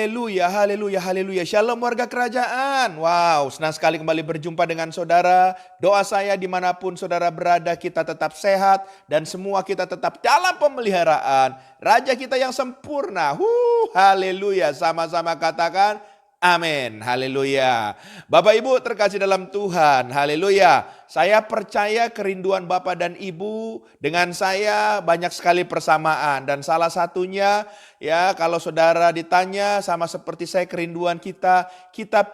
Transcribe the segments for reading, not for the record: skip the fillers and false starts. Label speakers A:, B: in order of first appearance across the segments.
A: Haleluya, haleluya, haleluya. Shalom warga kerajaan. Wow, senang sekali kembali berjumpa dengan saudara. Doa saya dimanapun saudara berada, kita tetap sehat dan semua kita tetap dalam pemeliharaan Raja kita yang sempurna. Haleluya. Sama-sama katakan amin. Haleluya. Bapak Ibu terkasih dalam Tuhan. Haleluya. Saya percaya kerinduan Bapak dan Ibu dengan saya banyak sekali persamaan. Dan salah satunya ya kalau saudara ditanya sama seperti saya kerinduan kita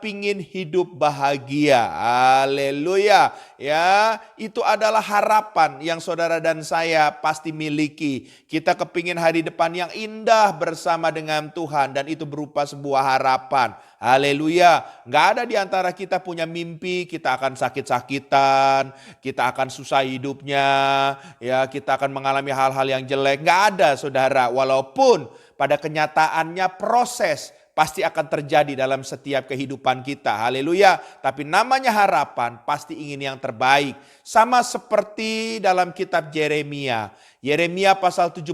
A: pingin hidup bahagia. Haleluya. Ya, itu adalah harapan yang saudara dan saya pasti miliki. Kita kepingin hari depan yang indah bersama dengan Tuhan dan itu berupa sebuah harapan. Haleluya. Nggak ada di antara kita punya mimpi kita akan sakit-sakitan, kita akan susah hidupnya, ya kita akan mengalami hal-hal yang jelek. Nggak ada saudara, walaupun pada kenyataannya proses pasti akan terjadi dalam setiap kehidupan kita. Haleluya. Tapi namanya harapan pasti ingin yang terbaik. Sama seperti dalam kitab Yeremia. Yeremia pasal 17.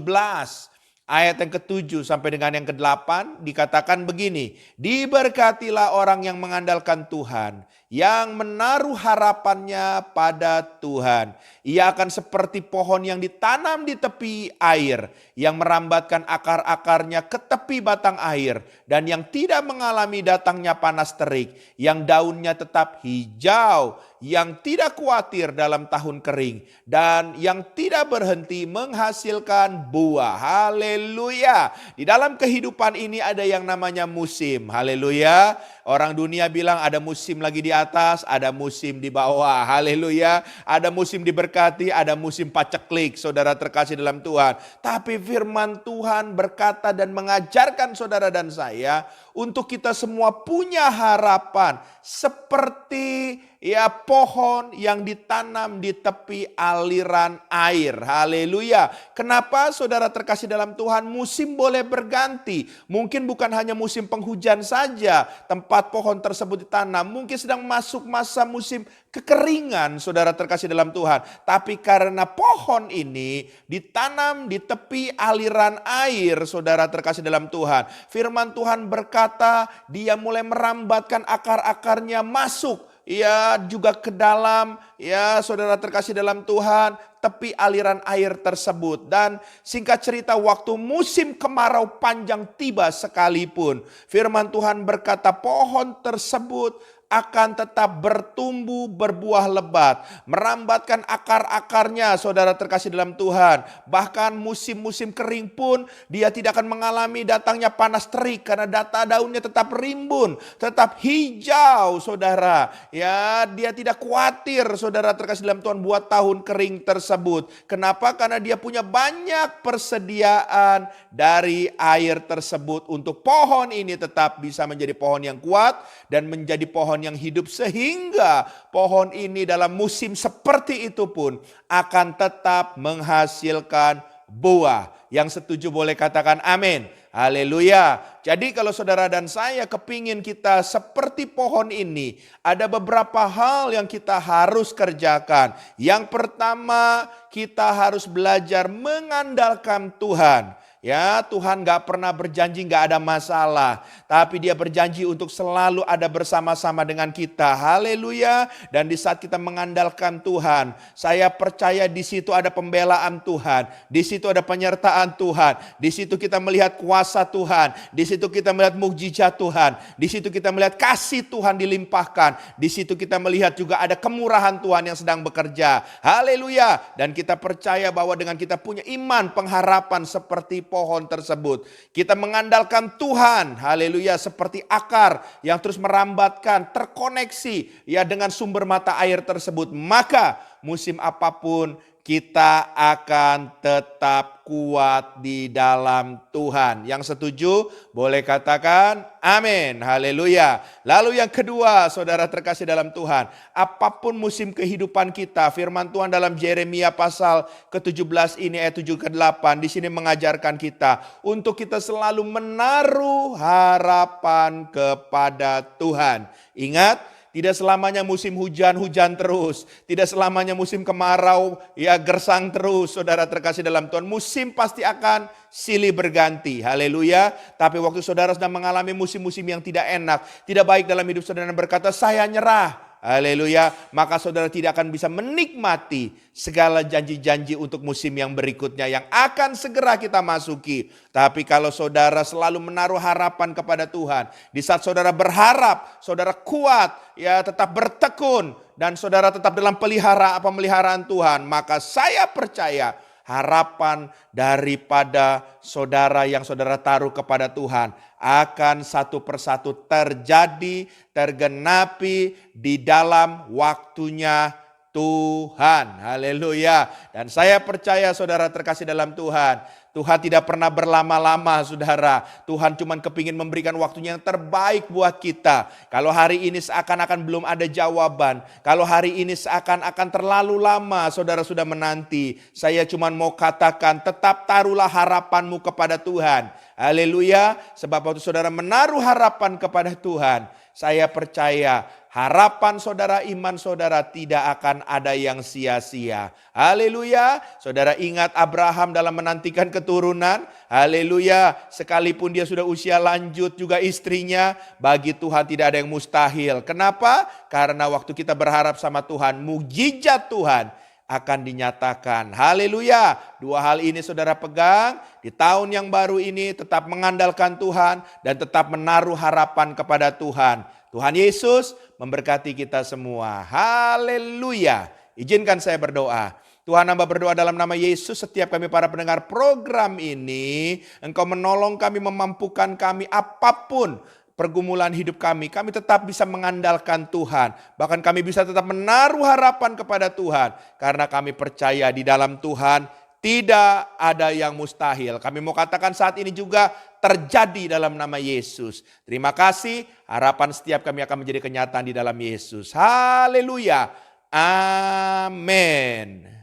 A: Ayat yang ke-7 sampai dengan yang ke-8 dikatakan begini. Diberkatilah orang yang mengandalkan Tuhan, yang menaruh harapannya pada Tuhan. Ia akan seperti pohon yang ditanam di tepi air, yang merambatkan akar-akarnya ke tepi batang air, dan yang tidak mengalami datangnya panas terik, yang daunnya tetap hijau, yang tidak khawatir dalam tahun kering, dan yang tidak berhenti menghasilkan buah. Haleluya. Di dalam kehidupan ini ada yang namanya musim. Haleluya. Orang dunia bilang ada musim lagi di atas, ada musim di bawah. Haleluya. Ada musim diberkati, ada musim paceklik, saudara terkasih dalam Tuhan. Tapi firman Tuhan berkata dan mengajarkan saudara dan saya untuk kita semua punya harapan seperti ya pohon yang ditanam di tepi aliran air. Haleluya. Kenapa saudara terkasih dalam Tuhan? Musim boleh berganti. Mungkin bukan hanya musim penghujan saja tempat pohon tersebut ditanam. Mungkin sedang masuk masa musim kekeringan saudara terkasih dalam Tuhan. Tapi karena pohon ini ditanam di tepi aliran air saudara terkasih dalam Tuhan. Firman Tuhan berkata dia mulai merambatkan akar-akarnya masuk. Ya juga ke dalam ya saudara terkasih dalam Tuhan tepi aliran air tersebut. Dan singkat cerita waktu musim kemarau panjang tiba sekalipun firman Tuhan berkata pohon tersebut akan tetap bertumbuh berbuah lebat. Merambatkan akar-akarnya saudara terkasih dalam Tuhan. Bahkan musim-musim kering pun dia tidak akan mengalami datangnya panas terik. Karena daunnya tetap rimbun, tetap hijau saudara. Ya dia tidak khawatir saudara terkasih dalam Tuhan buat tahun kering tersebut. Kenapa? Karena dia punya banyak persediaan dari air tersebut. Untuk pohon ini tetap bisa menjadi pohon yang kuat dan menjadi pohon yang hidup sehingga pohon ini dalam musim seperti itu pun akan tetap menghasilkan buah. Yang setuju boleh katakan amin. Haleluya. Jadi kalau saudara dan saya kepingin kita seperti pohon ini, ada beberapa hal yang kita harus kerjakan. Yang pertama, kita harus belajar mengandalkan Tuhan. Ya Tuhan gak pernah berjanji gak ada masalah. Tapi dia berjanji untuk selalu ada bersama-sama dengan kita. Haleluya. Dan di saat kita mengandalkan Tuhan, saya percaya di situ ada pembelaan Tuhan. Di situ ada penyertaan Tuhan. Di situ kita melihat kuasa Tuhan. Di situ kita melihat mukjizat Tuhan. Di situ kita melihat kasih Tuhan dilimpahkan. Di situ kita melihat juga ada kemurahan Tuhan yang sedang bekerja. Haleluya. Dan kita percaya bahwa dengan kita punya iman pengharapan seperti pohon tersebut. Kita mengandalkan Tuhan, haleluya, seperti akar yang terus merambatkan, terkoneksi ya dengan sumber mata air tersebut. Maka musim apapun kita akan tetap kuat di dalam Tuhan. Yang setuju boleh katakan amin. Haleluya. Lalu yang kedua saudara terkasih dalam Tuhan. Apapun musim kehidupan kita. Firman Tuhan dalam Yeremia pasal ke-17 ini ayat 7 ke 8. Di sini mengajarkan kita. Untuk kita selalu menaruh harapan kepada Tuhan. Ingat Tidak selamanya musim hujan, hujan terus. Tidak selamanya musim kemarau, ya gersang terus. Saudara terkasih dalam Tuhan, musim pasti akan silih berganti. Haleluya. Tapi waktu saudara sedang mengalami musim-musim yang tidak enak, tidak baik dalam hidup saudara, dan berkata, saya nyerah. Haleluya, maka saudara tidak akan bisa menikmati segala janji-janji untuk musim yang berikutnya yang akan segera kita masuki. Tapi kalau saudara selalu menaruh harapan kepada Tuhan, di saat saudara berharap, saudara kuat, ya tetap bertekun, dan saudara tetap dalam pemeliharaan Tuhan, maka saya percaya harapan daripada saudara yang saudara taruh kepada Tuhan akan satu persatu terjadi, tergenapi di dalam waktunya Tuhan. Haleluya. Dan saya percaya saudara terkasih dalam Tuhan, Tuhan tidak pernah berlama-lama saudara. Tuhan cuma kepingin memberikan waktunya yang terbaik buat kita. Kalau hari ini seakan-akan belum ada jawaban, kalau hari ini seakan-akan terlalu lama saudara sudah menanti, saya cuma mau katakan tetap taruhlah harapanmu kepada Tuhan. Haleluya. Sebab waktu saudara menaruh harapan kepada Tuhan, saya percaya harapan saudara, iman saudara tidak akan ada yang sia-sia. Haleluya. Saudara ingat Abraham dalam menantikan keturunan. Haleluya. Sekalipun dia sudah usia lanjut, juga istrinya, bagi Tuhan tidak ada yang mustahil. Kenapa? Karena waktu kita berharap sama Tuhan, mukjizat Tuhan akan dinyatakan. Haleluya. Dua hal ini saudara pegang di tahun yang baru ini, tetap mengandalkan Tuhan dan tetap menaruh harapan kepada Tuhan. Tuhan Yesus memberkati kita semua. Haleluya. Izinkan saya berdoa. Tuhan, hamba berdoa dalam nama Yesus, setiap kami para pendengar program ini, Engkau menolong kami, memampukan kami apapun pergumulan hidup kami tetap bisa mengandalkan Tuhan. Bahkan kami bisa tetap menaruh harapan kepada Tuhan. Karena kami percaya di dalam Tuhan tidak ada yang mustahil. Kami mau katakan saat ini juga terjadi dalam nama Yesus. Terima kasih, harapan setiap kami akan menjadi kenyataan di dalam Yesus. Haleluya. Amin.